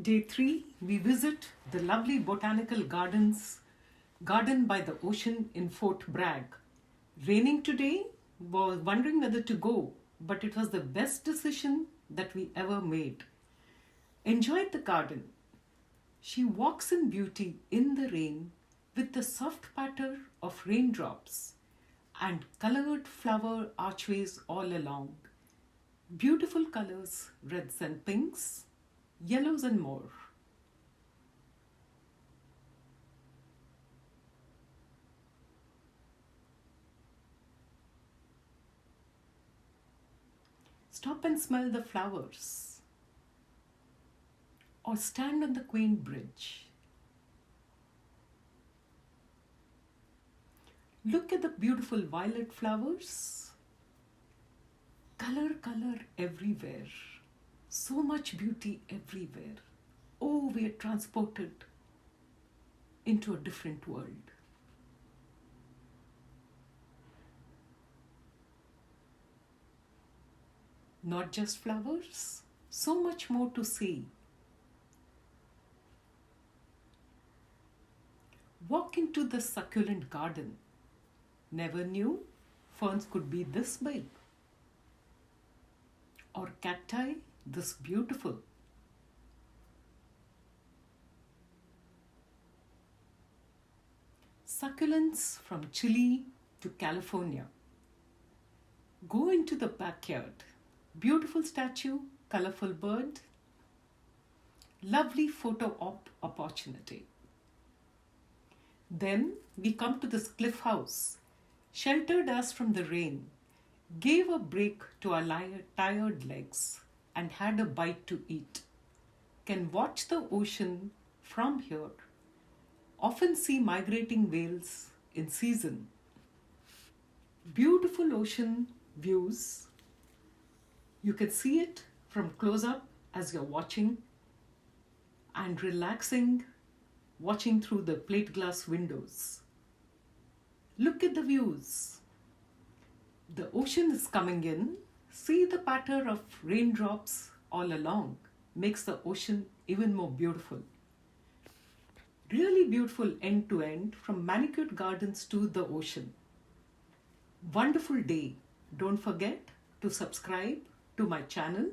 Day 3, we visit the lovely Botanical Gardens, garden by the ocean in Fort Bragg. Raining today, was wondering whether to go, but it was the best decision that we ever made. Enjoyed the garden. She walks in beauty in the rain with the soft patter of raindrops and colored flower archways all along. Beautiful colors, reds and pinks, yellows and more. Stop and smell the flowers, or stand on the quaint bridge. Look at the beautiful violet flowers. Color everywhere. So much beauty everywhere. Oh, we are transported into a different world. Not just flowers, so much more to see. Walk into the succulent garden. Never knew ferns could be this big. Or cacti this beautiful. Succulents from Chile to California. Go into the backyard. Beautiful statue, colorful bird. Lovely photo op opportunity. Then we come to this cliff house, sheltered us from the rain, gave a break to our tired legs, and had a bite to eat. Can watch the ocean from here. Often see migrating whales in season. Beautiful ocean views. You can see it from close up as you're watching and relaxing, watching through the plate glass windows. Look at the views. The ocean is coming in. See the patter of raindrops all along. Makes the ocean even more beautiful. Really beautiful end to end from manicured gardens to the ocean. Wonderful day. Don't forget to subscribe to my channel.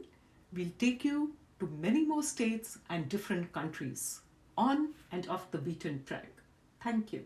We'll take you to many more states and different countries on and off the beaten track. Thank you.